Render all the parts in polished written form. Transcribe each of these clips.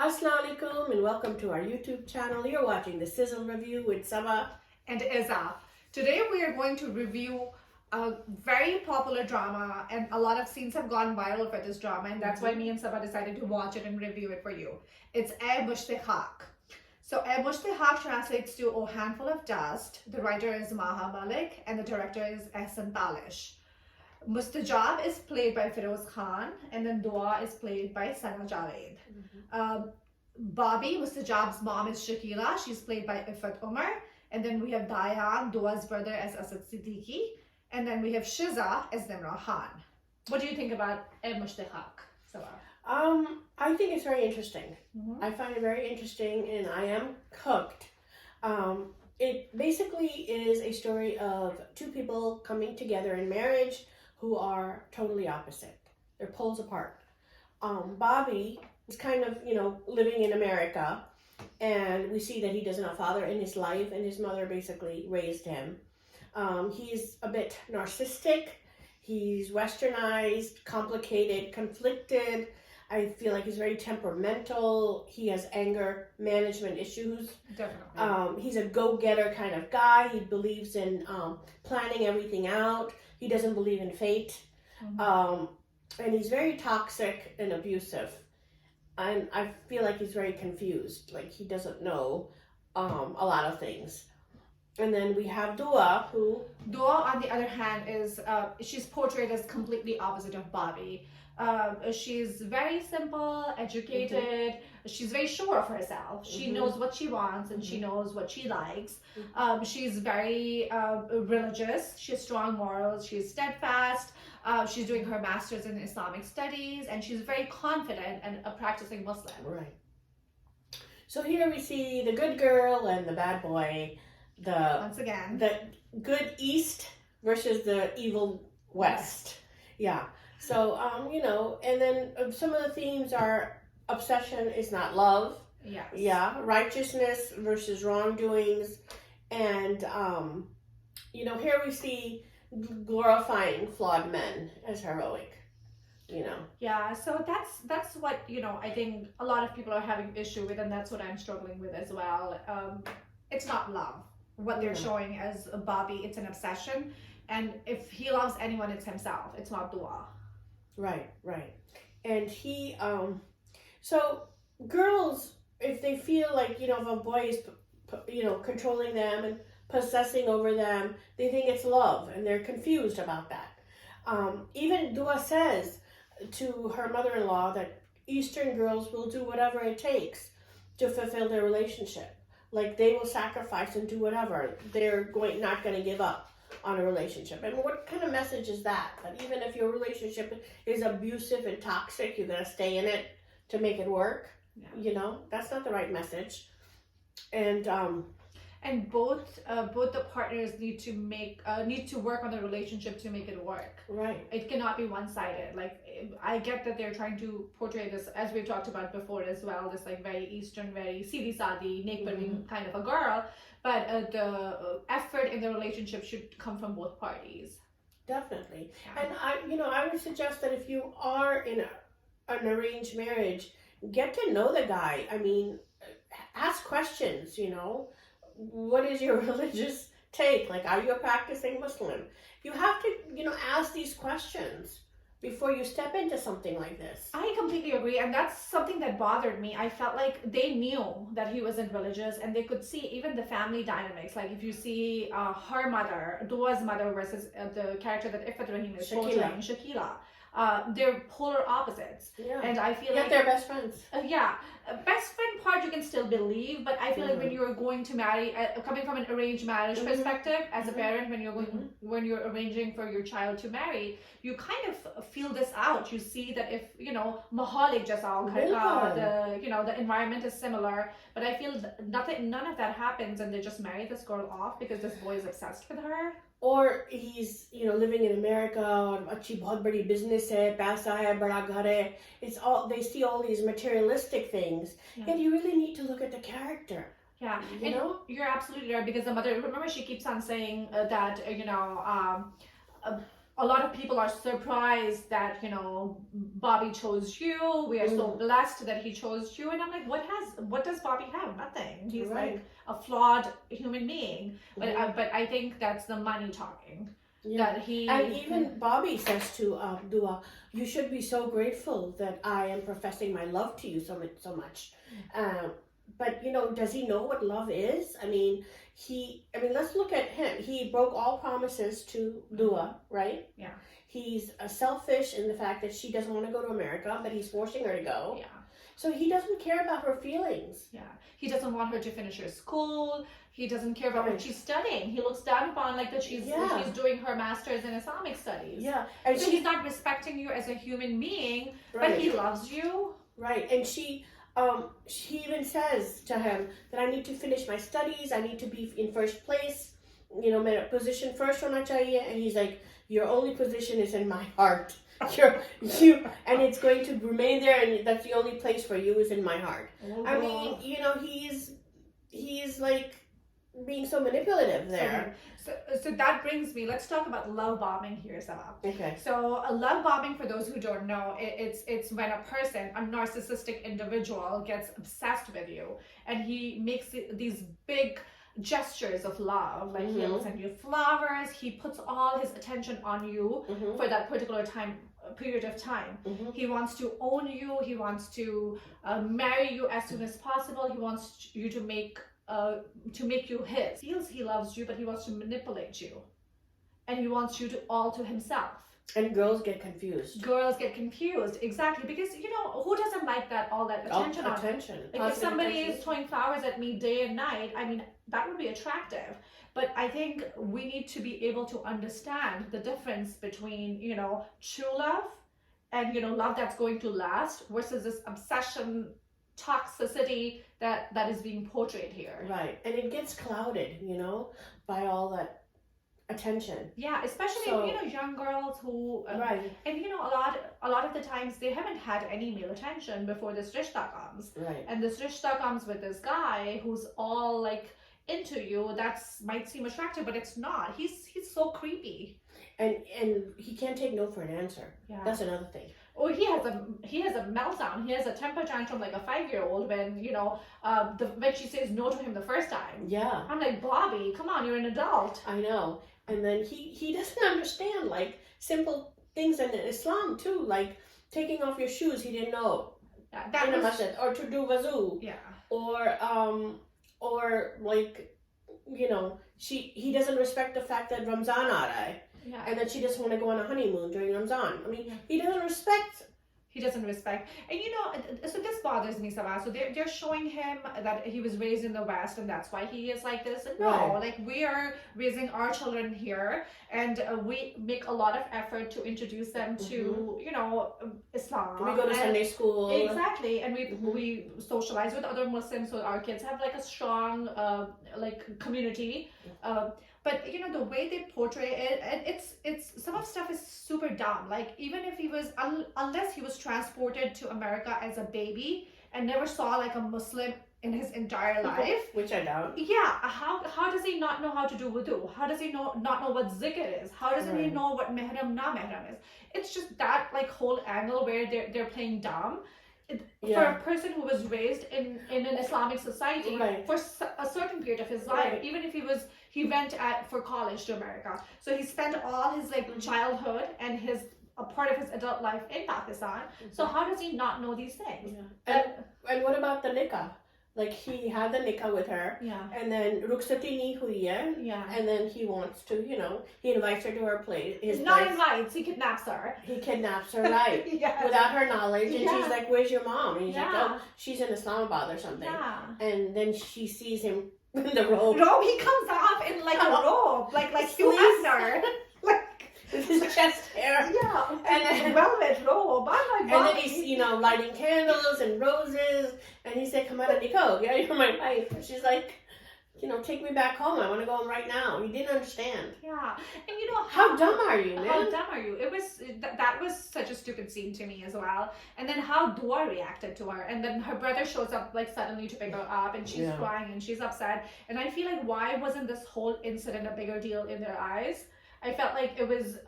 Assalamu alaikum and welcome to our YouTube channel. You're watching the Sizzle review with Saba and Iza. Today we are going to review a very popular drama, and a lot of scenes have gone viral for this drama, and that's why me and Saba decided to watch it and review it for you. It's Musht. So Musht translates to "Oh Handful of Dust." The writer is Maha Malik and the director is Ehsan Talish. Mustajab is played by Feroze Khan, and then Dua is played by Sana Javed. Bobby, Mustajab's mom, is Shakila. She's played by Ifat Umar. And then we have Dayan, Dua's brother, as Asad Siddiqui. And then we have Shiza as Nimra Khan. What do you think about Musht? I think it's very interesting. I find it very interesting and I am hooked. It basically is a story of two people coming together in marriage who are totally opposite. They're poles apart. Bobby is kind of, living in America, and we see that he doesn't have a father in his life, and his mother basically raised him. He's a bit narcissistic. He's westernized, complicated, conflicted. I feel like he's very temperamental. He has anger management issues. Definitely. He's a go-getter kind of guy. He believes in planning everything out. He doesn't believe in fate. And he's very toxic and abusive. And I feel like he's very confused. Like he doesn't know a lot of things. And then we have Dua, who... Dua, on the other hand, is she's portrayed as completely opposite of Bobby. She's very simple, educated. She's very sure of herself. She knows what she wants and she knows what she likes. She's very religious. She has strong morals. She's steadfast. She's doing her master's in Islamic studies, and she's very confident and a practicing Muslim. Right. So here we see the good girl and the bad boy. Once again, the good East versus the evil West. Yeah. So, and then some of the themes are obsession is not love. Yes. Yeah. Righteousness versus wrongdoings. And, here we see glorifying flawed men as heroic, Yeah, so that's what, I think a lot of people are having issue with, and that's what I'm struggling with as well. It's not love. What they're showing as Bobby, it's an obsession. And if he loves anyone, it's himself. It's not Dua. Right. And he, so girls, if they feel like, if a boy is, controlling them and possessing over them, they think it's love, and they're confused about that. Even Dua says to her mother-in-law that Eastern girls will do whatever it takes to fulfill their relationship. Like they will sacrifice and do whatever. They're not going to give up on a relationship. And what kind of message is that? That even if your relationship is abusive and toxic, you're going to stay in it to make it work. Yeah. That's not the right message. And both the partners need to work on the relationship to make it work. Right. It cannot be one-sided. Like, I get that they're trying to portray this, as we've talked about before as well, this like very Eastern, very sidi sadi, naked kind of a girl. But the effort in the relationship should come from both parties. Definitely. Yeah. And I would suggest that if you are in an arranged marriage, get to know the guy. I mean, ask questions, What is your religious take? Like, are you a practicing Muslim? You have to, ask these questions before you step into something like this. I completely agree, and that's something that bothered me. I felt like they knew that he wasn't religious, and they could see even the family dynamics. Like if you see her mother, Dua's mother, versus the character that Ifat Rahim is portraying, Shakila. They're polar opposites. Yeah. And I feel like they're best friends. Best friend part you can still believe, but I feel like when you're going to marry, coming from an arranged marriage perspective, as a parent, when you're arranging for your child to marry, you kind of feel this out. You see that if mahalik jasal, the environment is similar, but I feel none of that happens, and they just marry this girl off because this boy is obsessed with her. Or he's, living in America, अच्छी बहुत बड़ी business है, पैसा है, बड़ा घर है. It's all, they see all these materialistic things. And you really need to look at the character. Yeah, you're absolutely right, because the mother, remember, she keeps on saying that, a lot of people are surprised that, you know, Bobby chose you. We are so blessed that he chose you. And I'm like, what does Bobby have? Nothing. He's like a flawed human being. But I think that's the money talking. That he, and even Bobby says to Dua, you should be so grateful that I am professing my love to you so much. But you know, does he know what love is? I mean, let's look at him. He broke all promises to Dua, right? Yeah. He's selfish in the fact that she doesn't want to go to America, but he's forcing her to go. Yeah. So he doesn't care about her feelings. Yeah. He doesn't want her to finish her school. He doesn't care about what she's studying. He looks down upon like that she's doing her master's in Islamic studies. Yeah. And so he's not respecting you as a human being, but he loves you. Right. And she even says to him that I need to finish my studies. I need to be in first place. You know, my position first hona chahiye. And he's like, your only position is in my heart. And it's going to remain there, and that's the only place for you is in my heart. I mean, you know, he's like being so manipulative there. So that brings me, let's talk about love bombing here, Sama. Okay. So a love bombing, for those who don't know, it's when a person, a narcissistic individual, gets obsessed with you, and he makes these big gestures of love, like he'll send you flowers, he puts all his attention on you for that particular period of time. He wants to own you, he wants to marry you as soon as possible, he wants you to make you his. He feels he loves you, but he wants to manipulate you, and he wants you to all to himself. And girls get confused. Exactly, because you know, who doesn't like that, all that attention on you? Like if somebody is throwing flowers at me day and night, I mean, that would be attractive. But I think we need to be able to understand the difference between, you know, true love and, you know, love that's going to last versus this obsession, toxicity that is being portrayed here. Right. And it gets clouded, you know, by all that attention. Yeah, especially you know, young girls who and you know, a lot of the times they haven't had any male attention before this rishta comes. Right. And this rishta comes with this guy who's all like into you. That's might seem attractive, but it's not. He's so creepy. And he can't take no for an answer. Yeah. That's another thing. Oh, he has a meltdown. He has a temper tantrum like a 5-year-old when, you know, when she says no to him the first time. Yeah. I'm like, Bobby, come on, you're an adult. I know. And then he doesn't understand like simple things in Islam too, like taking off your shoes. He didn't know. Yeah, that was, masjid, or to do wuzu. Yeah. Or like, you know, he doesn't respect the fact that Ramzan are. Yeah. And that she doesn't want to go on a honeymoon during Ramzan. I mean, he doesn't respect. And you know, so this bothers me, Sabah. So they're showing him that he was raised in the West and that's why he is like this. And no, like we are raising our children here, and we make a lot of effort to introduce them to, you know, Islam. We go to Sunday school. Exactly. And we socialize with other Muslims, so our kids have like a strong like community. But you know, the way they portray it, it's some of stuff is super dumb. Like even if he was, unless he was transported to America as a baby and never saw like a Muslim in his entire life, which I doubt. Yeah, how does he not know how to do wudu? How does he not know what zikr is? How doesn't he know what mehram na mehram is? It's just that like whole angle where they're playing dumb. For a person who was raised in an Islamic society for a certain period of his life, even if he went for college to America, so he spent all his like childhood and a part of his adult life in Pakistan. So how does he not know these things? And what about the nikah? Like he had the nikah with her, and then rukhsati nahi hui hai, and then he wants to, you know, he invites her to her place. Invites, he kidnaps her. Right, without her knowledge, and she's like, "Where's your mom?" And he's like, "Oh, she's in Islamabad or something." And then she sees him in the robe. He comes off in like a robe, like Hugh Hefner. With his chest hair. And then velvet robe. And then he's, you know, lighting candles and roses. And he said, "Come out of Nicole. Yeah, you're my wife." And she's like, you know, "Take me back home. I want to go home right now." He didn't understand. Yeah. And you know, how dumb are you, man? How dumb are you? It was, that was such a stupid scene to me as well. And then how Dua reacted to her. And then her brother shows up like suddenly to pick her up, and she's crying and she's upset. And I feel like, why wasn't this whole incident a bigger deal in their eyes? I felt like it was,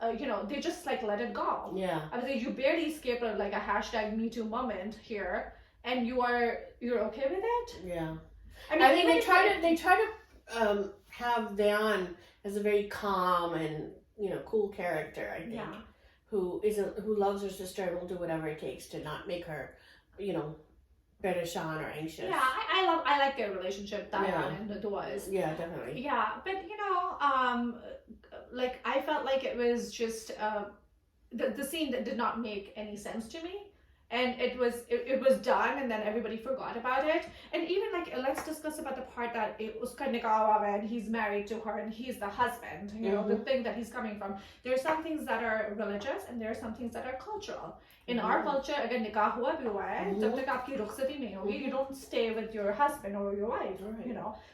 they just like let it go. Yeah. I was like, you barely escaped like a hashtag Me Too moment here, and you're okay with it. Yeah. I mean, I think even they try to have Dayan as a very calm and cool character. I think Yeah. who loves her sister and will do whatever it takes to not make her, better Sean or anxious. Yeah, I like their relationship, Dayan and the was. Yeah, definitely. Yeah, but like I felt like it was just the scene that did not make any sense to me. And it was done, and then everybody forgot about it. And even like, let's discuss about the part that it was kind of and he's married to her and he's the husband, the thing that he's coming from. There are some things that are religious and there are some things that are cultural. In our culture, अगर निकाह हुआ भी हुआ है, जब तक आपकी रुखसती नहीं होगी, you don't stay with your husband or your wife,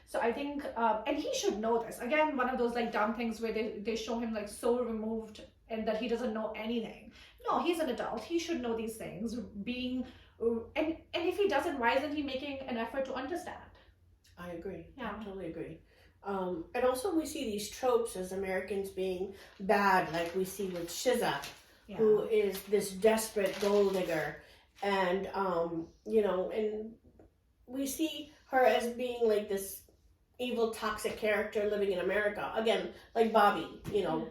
So I think, and he should know this. Again, one of those like dumb things where they show him like so removed and that he doesn't know anything. No, he's an adult. He should know these things. And if he doesn't, why isn't he making an effort to understand? I agree. Yeah. I totally agree. And also we see these tropes as Americans being bad, like we see with Shiza, who is this desperate gold digger, and and we see her as being like this evil, toxic character living in America. Again, like Bobby,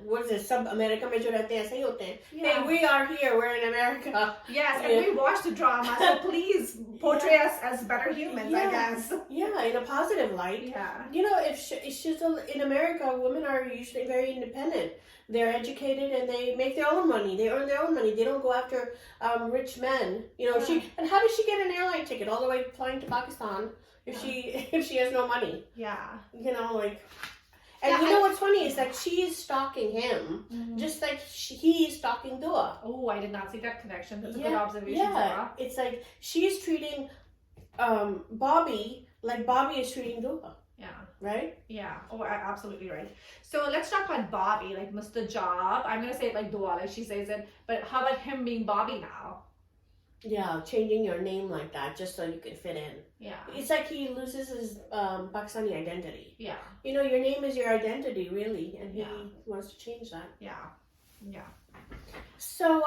what is it? Sub America mein jo rehte hain, sahi hote hain. Hey, we are here. We're in America. Yes, and we watch the drama, so please portray us as better humans, I guess. Yeah, in a positive light. Yeah. If she's in America, women are usually very independent. They're educated and they make their own money. They earn their own money. They don't go after rich men. And how does she get an airline ticket all the way flying to Pakistan? If she has no money, yeah, what's funny is that she is stalking him, just like he is stalking Dua. Oh, I did not see that connection. That's a good observation. Yeah, it's like she's treating Bobby like Bobby is treating Dua. Yeah. Right? Yeah. Oh, absolutely right. So let's talk about Bobby, like Mr. Job. I'm gonna say it like Dua, like she says it. But how about him being Bobby now? Yeah, changing your name like that just so you can fit in. Yeah. It's like he loses his Pakistani identity. Yeah. Your name is your identity, really, and he wants to change that. Yeah. Yeah. So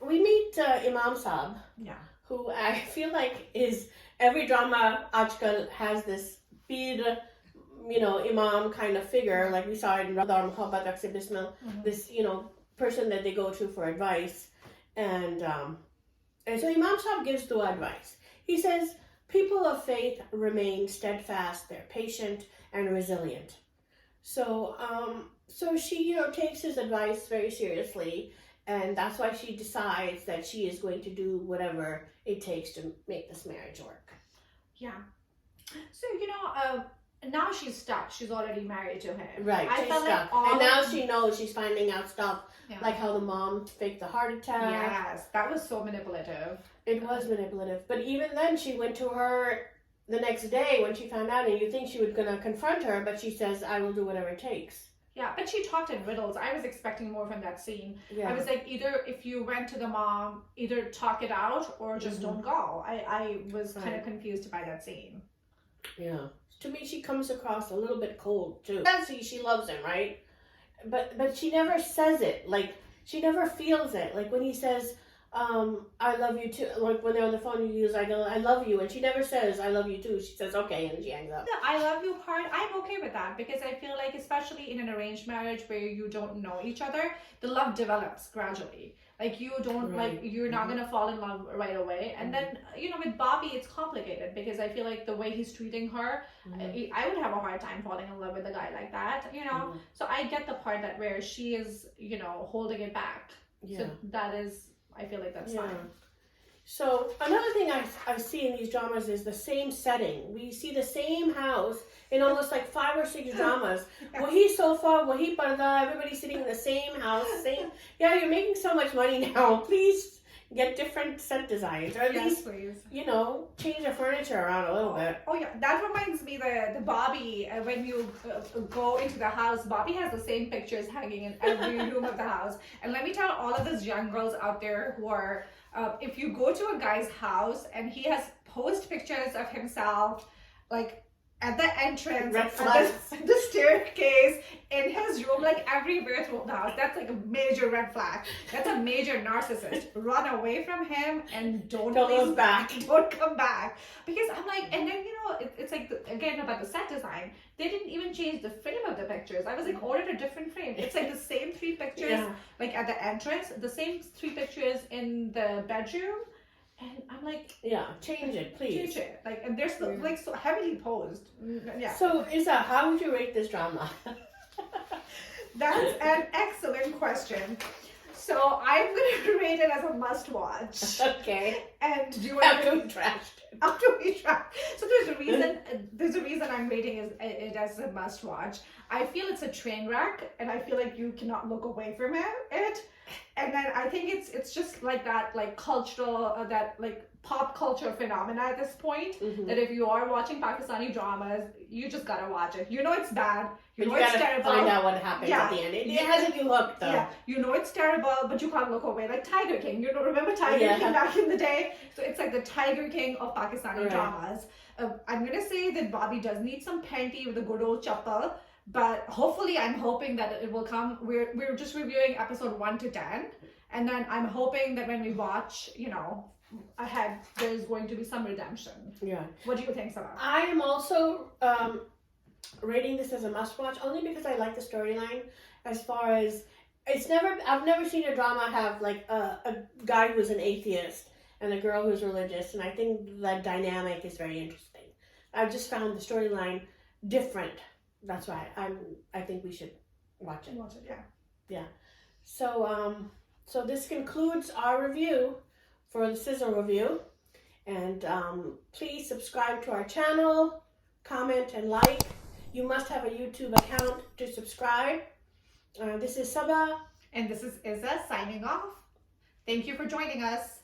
we meet Imam Saab. Yeah. Who I feel like is every drama Ajkal has this Pir, Imam kind of figure, like we saw in Radar Muhabbat Aksir Bismil, this, person that they go to for advice. And so Imam Saab gives dua advice. He says, people of faith remain steadfast, they're patient and resilient. So she, takes his advice very seriously, and that's why she decides that she is going to do whatever it takes to make this marriage work. Yeah. So, now she's stuck. She's already married to him. Right, she's stuck. And now she knows, she's finding out stuff, like how the mom faked the heart attack. Yes, that was so manipulative. It was manipulative. But even then, she went to her the next day when she found out, and you think she was going to confront her, but she says, I will do whatever it takes. Yeah, but she talked in riddles. I was expecting more from that scene. Yeah. I was like, either if you went to the mom, either talk it out or just don't go. I was kind of confused by that scene. Yeah. To me, she comes across a little bit cold, too. She loves him, right? But she never says it. Like, she never feels it. Like, when he says, I love you too. Like, when they're on the phone, you use, I love you. And she never says, I love you too. She says, okay, and she hangs up. The I love you part, I'm okay with that. Because I feel like, especially in an arranged marriage where you don't know each other, the love develops gradually. Like, you don't, you're not going to fall in love right away. And then, with Bobby, it's complicated because I feel like the way he's treating her, I would have a hard time falling in love with a guy like that, So I get the part that where she is, holding it back. Yeah. So that is, I feel like that's fine. So another thing I see in these dramas is the same setting. We see the same house in almost like 5 or 6 dramas. Wahi sofa, wahi parda, everybody's sitting in the same house. You're making so much money now. Please get different set designs, or at least, please. Change the furniture around a little bit. Oh yeah, that reminds me the Bobby, when you go into the house, Bobby has the same pictures hanging in every room of the house. And let me tell all of those young girls out there who are, if you go to a guy's house and he has posed pictures of himself, like at the entrance, Red at flags. the staircase, in his room, like everywhere throughout the house. That's like a major red flag. That's a major narcissist. Run away from him and don't look back. Don't come back. Because I'm like, and then it's like again about the set design. They didn't even change the frame of the pictures. I was like, ordered a different frame. It's like the same 3 pictures, like at the entrance, the same 3 pictures in the bedroom. And I'm like, change it, please. Change it. Like, and they're still like so heavily posed. Yeah. So, Isa, how would you rate this drama? That's an excellent question. So I'm gonna rate it as a must-watch. Okay. And do you After we trashed it. After we try. So there's a reason. There's a reason I'm rating it as a must-watch. I feel it's a train wreck, and I feel like you cannot look away from it. And then I think it's just like that, like cultural, that like pop culture phenomena at this point. Mm-hmm. That if you are watching Pakistani dramas, you just gotta watch it. You know it's bad. You know you it's gotta terrible. find out what happens at the end. It hasn't you hooked though. Yeah, you know it's terrible, but you can't look away. Like Tiger King. You know, remember Tiger King back in the day? So it's like the Tiger King of Pakistani dramas. I'm gonna say that Bobby does need some panty with a good old chappal. But hopefully, I'm hoping that it will come. We're just reviewing episode 1 to 10, and then I'm hoping that when we watch, ahead, there's going to be some redemption. Yeah. What do you think, Sabah? I am also rating this as a must-watch only because I like the storyline. As far as I've never seen a drama have like a guy who's an atheist and a girl who's religious, and I think that dynamic is very interesting. I've just found the storyline different. That's why I think we should watch it. Watch it, yeah. Yeah. So this concludes our review for the Sizzle review. And please subscribe to our channel, comment and like. You must have a YouTube account to subscribe. This is Sabah. And this is Isa signing off. Thank you for joining us.